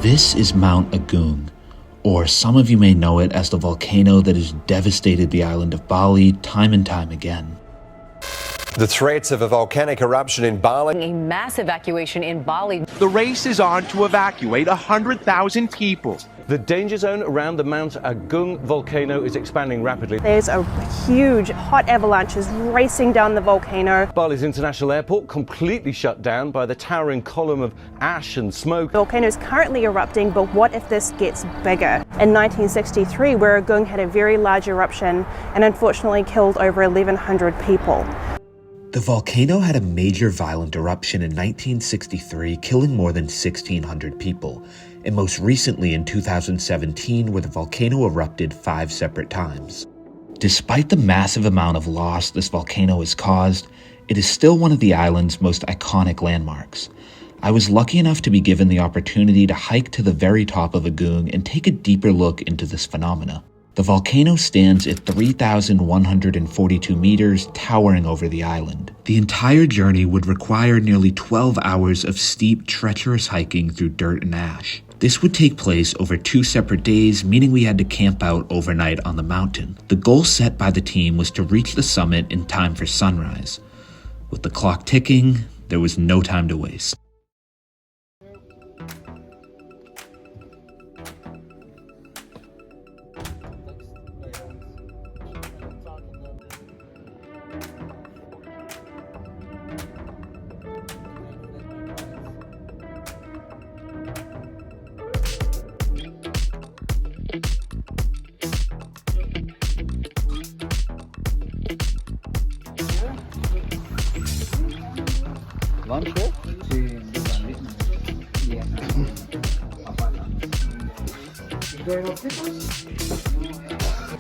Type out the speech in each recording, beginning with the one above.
This is Mount Agung, or some of you may know it as the volcano that has devastated the island of Bali time and time again. The threats of a volcanic eruption in Bali. A mass evacuation in Bali. The race is on to evacuate 100,000 people. The danger zone around the Mount Agung volcano is expanding rapidly. There's a huge hot avalanches racing down the volcano. Bali's international airport completely shut down by the towering column of ash and smoke. The volcano is currently erupting, but what if this gets bigger? In 1963, where Agung had a very large eruption and unfortunately killed over 1,100 people. The volcano had a major violent eruption in 1963, killing more than 1,600 people, and most recently in 2017, where the volcano erupted 5 separate times. Despite the massive amount of loss this volcano has caused, it is still one of the island's most iconic landmarks. I was lucky enough to be given the opportunity to hike to the very top of Agung and take a deeper look into this phenomena. The volcano stands at 3,142 meters, towering over the island. The entire journey would require nearly 12 hours of steep, treacherous hiking through dirt and ash. This would take place over 2 separate days, meaning we had to camp out overnight on the mountain. The goal set by the team was to reach the summit in time for sunrise. With the clock ticking, there was no time to waste.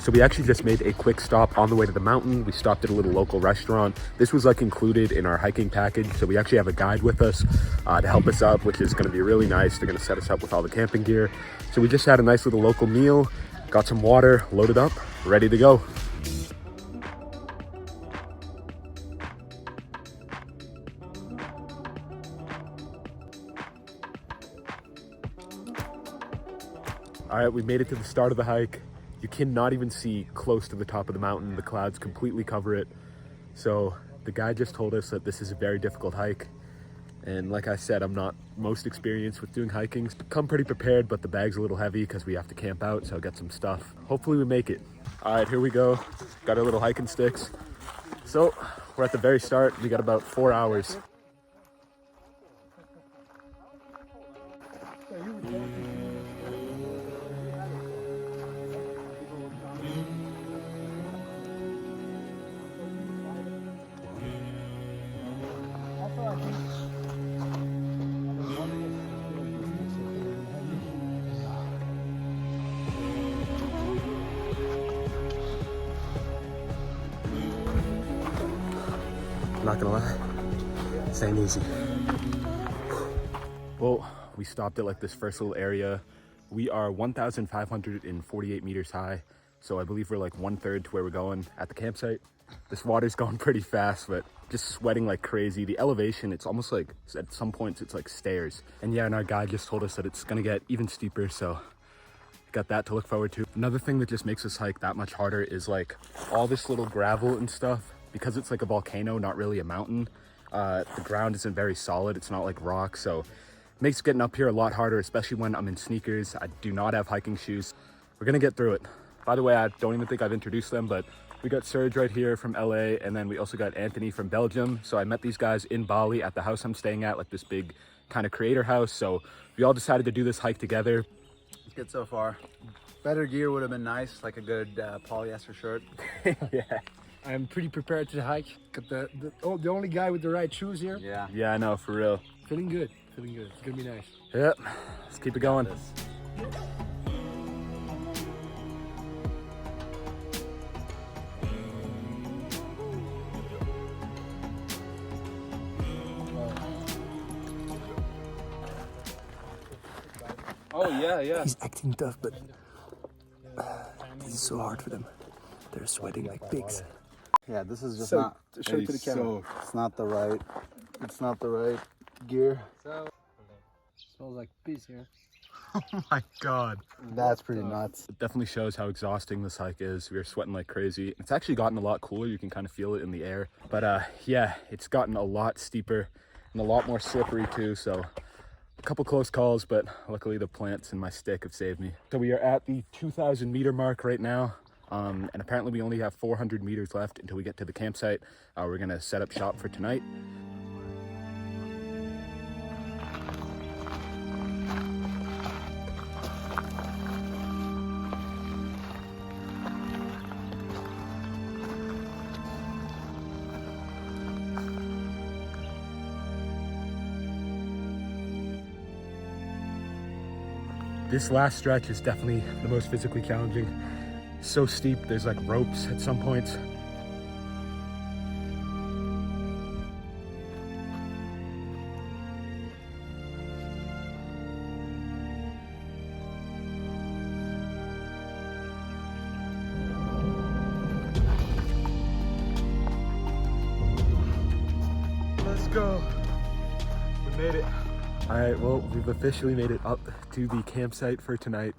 So we actually just made a quick stop on the way to the mountain. We stopped at a little local restaurant. This was like included in our hiking package. So we actually have a guide with us to help us up, which is gonna be really nice. They're gonna set us up with all the camping gear. So we just had a nice little local meal, got some water, loaded up, ready to go. All right, we made it to the start of the hike. You cannot even see close to the top of the mountain. The clouds completely cover it. So the guide just told us that this is a very difficult hike. And like I said, I'm not most experienced with doing hiking. Come pretty prepared, but the bag's a little heavy because we have to camp out, so I'll get some stuff. Hopefully we make it. All right, here we go. Got our little hiking sticks. So we're at the very start. We got about 4 hours. I'm not gonna lie, this ain't easy. Well, we stopped at like this first little area. We are 1,548 meters high, so I believe we're like 1/3 to where we're going at the campsite. This water's going pretty fast, but just sweating like crazy. The elevation, it's almost like, at some points it's like stairs. And yeah, and our guide just told us that it's gonna get even steeper, so got that to look forward to. Another thing that just makes this hike that much harder is like all this little gravel and stuff. Because it's like a volcano, not really a mountain, the ground isn't very solid. It's not like rock, so it makes getting up here a lot harder, especially when I'm in sneakers. I do not have hiking shoes. We're gonna get through it. By the way, I don't even think I've introduced them, but we got Serge right here from LA, and then we also got Anthony from Belgium. So I met these guys in Bali at the house I'm staying at, like this big kind of creator house. So we all decided to do this hike together. It's good so far. Better gear would have been nice, like a good polyester shirt. Yeah. I'm pretty prepared to hike. Got the only guy with the right shoes here. Yeah, I know, for real. Feeling good. It's gonna be nice. Yep, let's keep it going. Oh yeah. He's acting tough, but this is so hard for them. They're sweating like pigs. Yeah, this is just So, not. show it to the camera. It's not the right. It's not the right gear. Smells like piss here. Oh my God. That's pretty nuts. It definitely shows how exhausting this hike is. We were sweating like crazy. It's actually gotten a lot cooler. You can kind of feel it in the air. But yeah, it's gotten a lot steeper and a lot more slippery too. So a couple close calls, but luckily the plants in my stick have saved me. So we are at the 2,000 meter mark right now. And apparently we only have 400 meters left until we get to the campsite. We're gonna set up shop for tonight. This last stretch is definitely the most physically challenging. So steep, there's like ropes at some points. Let's go. We made it. All right, well, we've officially made it up to the campsite for tonight.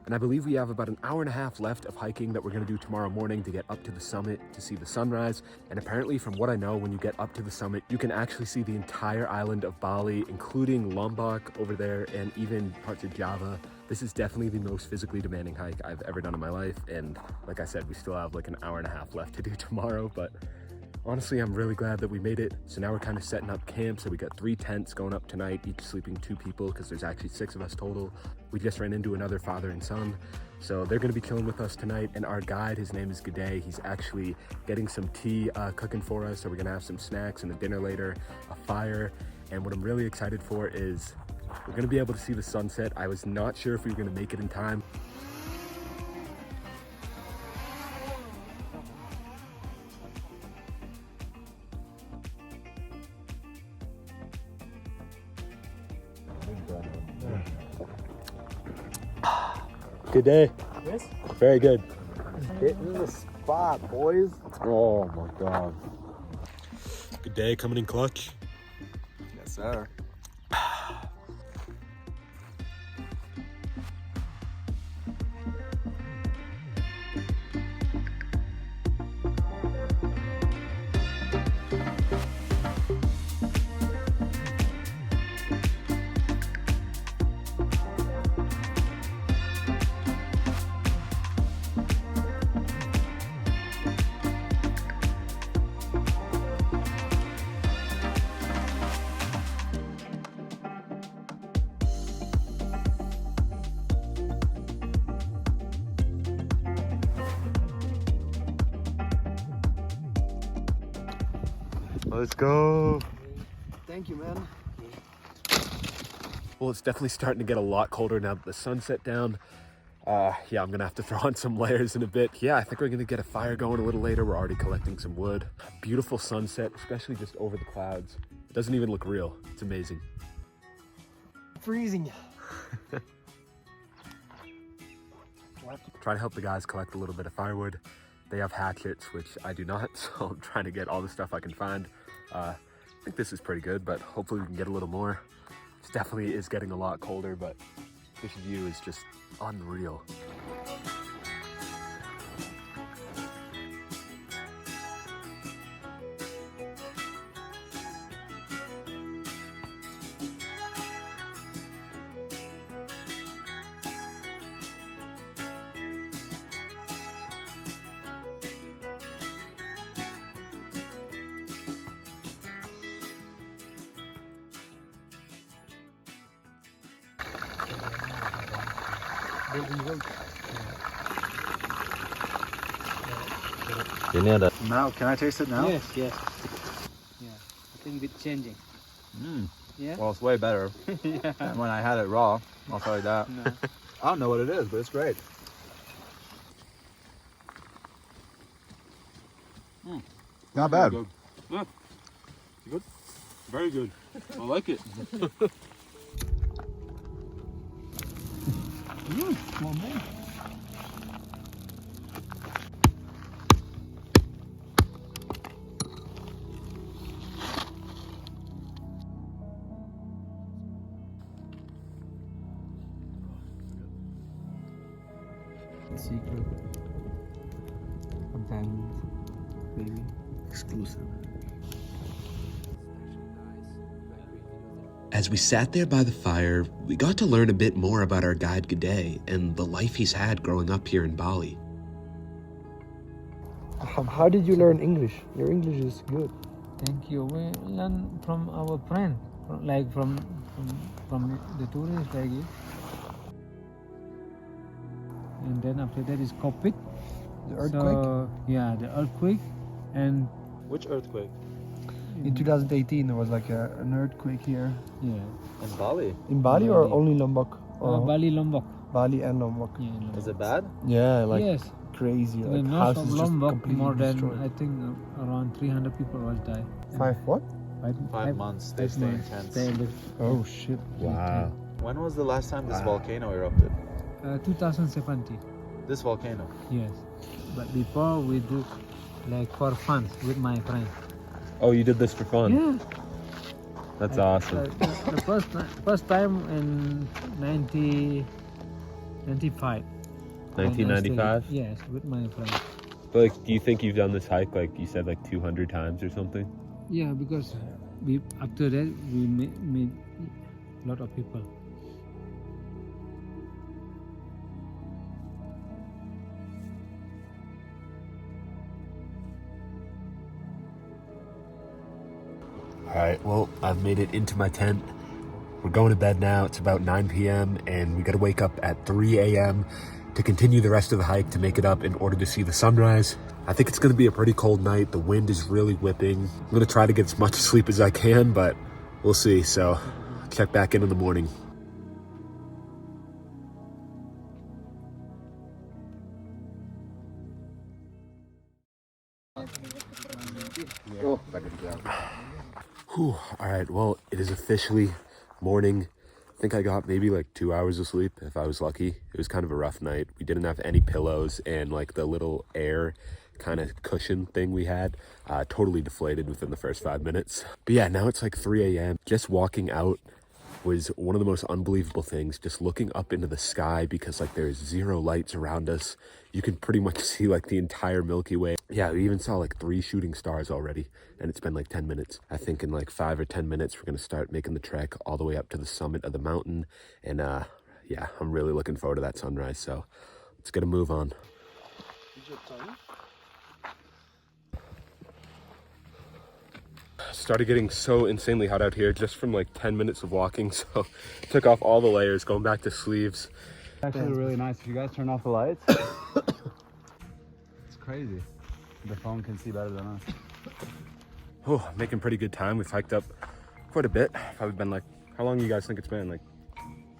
And I believe we have about an hour and a half left of hiking that we're gonna do tomorrow morning to get up to the summit to see the sunrise. And apparently, from what I know, when you get up to the summit, you can actually see the entire island of Bali, including Lombok over there and even parts of Java. This is definitely the most physically demanding hike I've ever done in my life. And like I said, we still have like an hour and a half left to do tomorrow, but honestly, I'm really glad that we made it. So now we're kind of setting up camp. So we got 3 tents going up tonight, each sleeping 2 people because there's actually 6 of us total. We just ran into another father and son. So they're gonna be chilling with us tonight. And our guide, his name is G'day. He's actually getting some tea cooking for us. So we're gonna have some snacks and a dinner later, a fire. And what I'm really excited for is we're gonna be able to see the sunset. I was not sure if we were gonna make it in time. Good day. Yes? Very good. Hitting the spot, boys. Oh my God. Good day, coming in clutch. Yes, sir. Let's go. Thank you, man. Well, it's definitely starting to get a lot colder now that the sun set down. Yeah, I'm gonna have to throw on some layers in a bit. Yeah, I think we're gonna get a fire going a little later. We're already collecting some wood. Beautiful sunset, especially just over the clouds. It doesn't even look real. It's amazing. Freezing. Try to help the guys collect a little bit of firewood. They have hatchets, which I do not, so I'm trying to get all the stuff I can find. I think this is pretty good, but hopefully we can get a little more. It definitely is getting a lot colder, but this view is just unreal. Now, can I taste it now? Yes, yes. Yeah, I think it's changing. Yeah. Well, it's way better Yeah. than when I had it raw. I'll tell you that. No. I don't know what it is, but it's great. Not bad. Good. Yeah. Good. Very good. I like it. secret. Sometimes, maybe. Exclusive. As we sat there by the fire, we got to learn a bit more about our guide G'day and the life he's had growing up here in Bali. How did you learn English? Your English is good. Thank you. We learn from our friend, from the tourists like it. And then after that is COVID. The earthquake? So, yeah, the earthquake. And Which earthquake? In 2018, there was like an earthquake here. yeah, In Bali. In Bali or Bali. only Lombok? Or Bali, Lombok. Bali and Lombok. Yeah, Lombok. Is it bad? Yeah, like yes. crazy. In Like the north houses of just Lombok, completely more than destroyed. I think around 300 people was died. Five what? 5 months they stay in tents. Oh shit. Wow. When was the last time this volcano erupted? 2017. This volcano? Yes. But before we do like for fun with my friend. Oh, you did this for fun? Yeah. That's awesome. The first time in 1995. 1995? Yes, with my friend. But like, do you think you've done this hike, like you said, like 200 times or something? Yeah, because we after that we meet a lot of people. All right, well, I've made it into my tent. We're going to bed now. It's about 9 p.m. and we got to wake up at 3 a.m. to continue the rest of the hike to make it up in order to see the sunrise. I think it's going to be a pretty cold night. The wind is really whipping. I'm going to try to get as much sleep as I can, but we'll see. So check back in the morning. Whew. All right, well, it is officially morning. I think I got maybe like 2 hours of sleep if I was lucky. It was kind of a rough night. We didn't have any pillows, and like the little air kind of cushion thing we had totally deflated within the first 5 minutes. But yeah, now it's like 3 a.m. Just walking out was one of the most unbelievable things, just looking up into the sky, because like there's zero lights around us. You can pretty much see like the entire Milky Way. Yeah, we even saw like 3 shooting stars already, and it's been like 10 minutes. I think in like 5 or 10 minutes, we're gonna start making the trek all the way up to the summit of the mountain. And yeah, I'm really looking forward to that sunrise. So let's get a move on. Started getting so insanely hot out here just from like 10 minutes of walking, so took off all the layers, going back to sleeves. Actually really nice. If you guys turn off the lights, it's crazy. The phone can see better than us. Oh, making pretty good time. We've hiked up quite a bit. Probably been like, how long do you guys think it's been? Like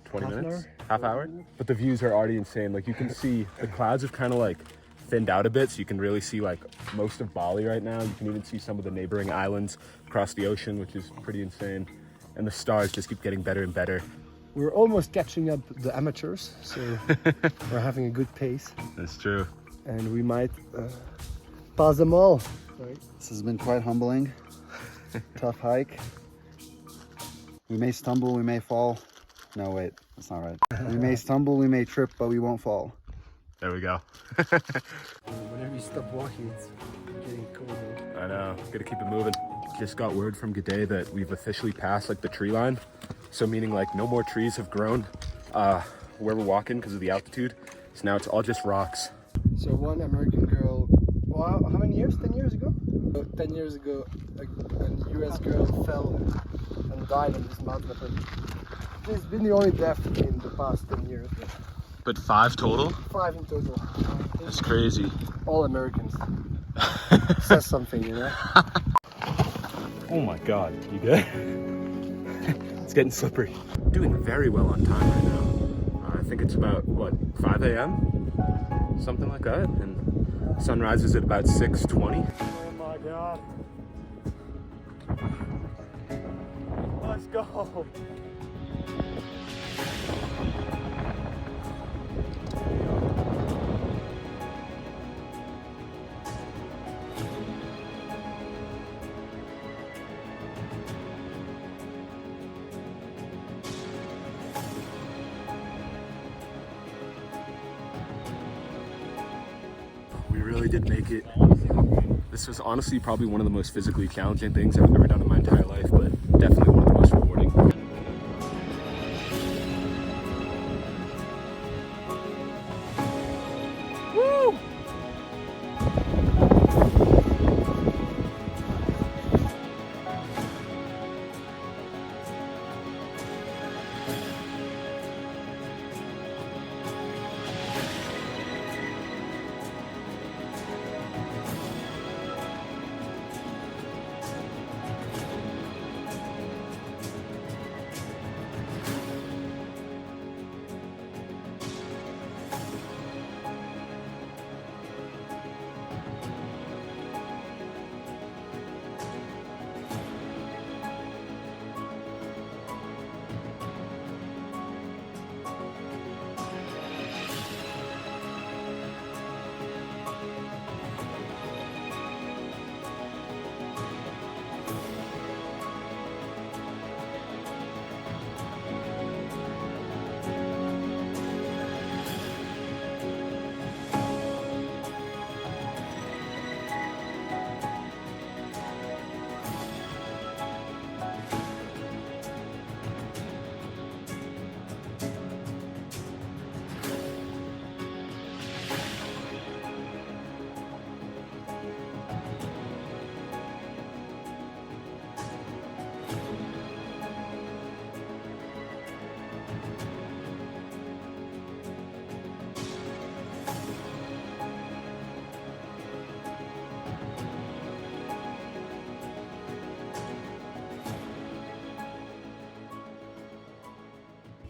20 minutes? Half hour? But the views are already insane. Like you can see the clouds have kind of like thinned out a bit, so you can really see like most of Bali right now. You can even see some of the neighboring islands across the ocean, which is pretty insane. And the stars just keep getting better and better. We're almost catching up the amateurs, so we're having a good pace. That's true. And we might pass them all. Right? This has been quite humbling. Tough hike. We may stumble, we may fall. No, wait, that's not right. We may stumble, we may trip, but we won't fall. There we go. Whenever you stop walking, it's getting colder. I know, gotta keep it moving. Just got word from G'day that we've officially passed like the tree line. So meaning like no more trees have grown where we're walking because of the altitude. So now it's all just rocks. So one American girl, well, how many years? 10 years ago? 10 years ago, a US girl fell and died on this mountain. She's been the only death in the past 10 years. But 5 total? 5 in total. That's crazy. All Americans. Says something, you know? Oh my God, you good? It's getting slippery. Doing very well on time right now. I think it's about, what, 5 a.m.? Something like that. And sunrise is at about 6:20. Oh my God. Let's go. really did make it. This was honestly probably one of the most physically challenging things I've ever done in my entire life, but definitely one of the most rewarding.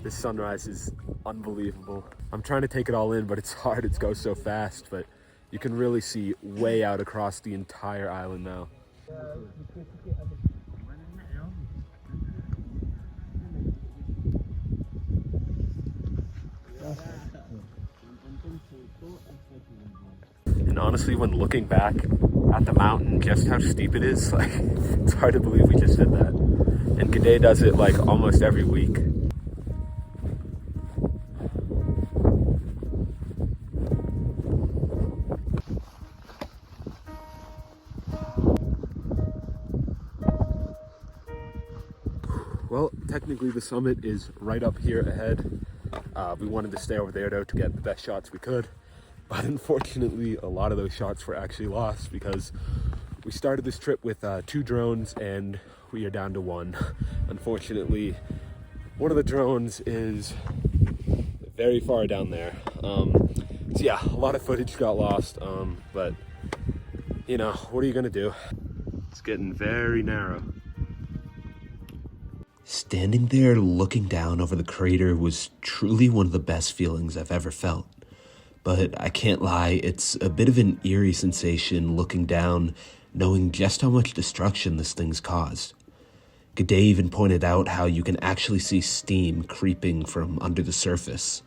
This sunrise is unbelievable. I'm trying to take it all in, but it's hard. It goes so fast, but you can really see way out across the entire island now. And honestly, when looking back at the mountain, just how steep it is, like, it's hard to believe we just did that. And G'day does it like almost every week. Well, technically the summit is right up here ahead. We wanted to stay over there though to get the best shots we could. But unfortunately, a lot of those shots were actually lost because we started this trip with 2 drones and we are down to 1. Unfortunately, one of the drones is very far down there. So yeah, a lot of footage got lost, but you know, what are you gonna do? It's getting very narrow. Standing there looking down over the crater was truly one of the best feelings I've ever felt. But I can't lie, it's a bit of an eerie sensation looking down, knowing just how much destruction this thing's caused. G'day even pointed out how you can actually see steam creeping from under the surface.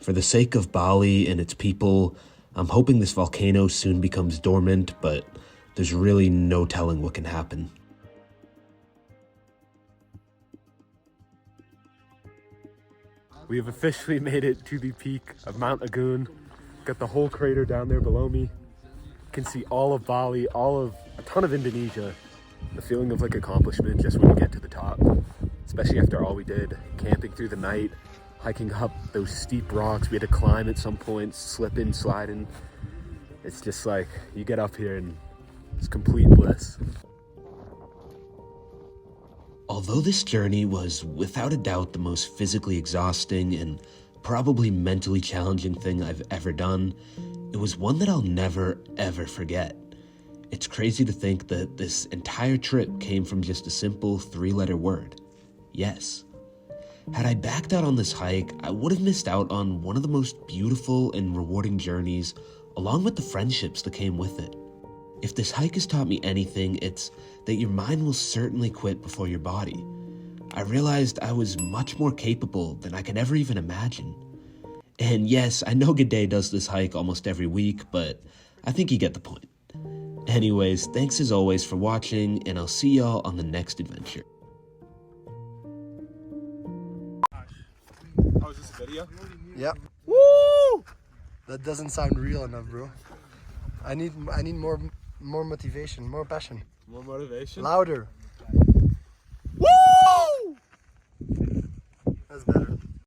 For the sake of Bali and its people, I'm hoping this volcano soon becomes dormant, but there's really no telling what can happen. We have officially made it to the peak of Mount Agun. Got the whole crater down there below me. You can see all of Bali, a ton of Indonesia. The feeling of like accomplishment just when you get to the top, especially after all we did, camping through the night, hiking up those steep rocks. We had to climb at some points, slipping, sliding. It's just like, you get up here and it's complete bliss. Although this journey was without a doubt the most physically exhausting and probably mentally challenging thing I've ever done, it was one that I'll never ever forget. It's crazy to think that this entire trip came from just a simple 3-letter word: yes. Had I backed out on this hike, I would have missed out on one of the most beautiful and rewarding journeys, along with the friendships that came with it. If this hike has taught me anything, it's that your mind will certainly quit before your body. I realized I was much more capable than I could ever even imagine. And yes, I know G'day does this hike almost every week, but I think you get the point. Anyways, thanks as always for watching, and I'll see y'all on the next adventure. Oh, is this a video? Yep. Woo! That doesn't sound real enough, bro. I need more motivation, more passion. More motivation? Louder. Woo! That's better.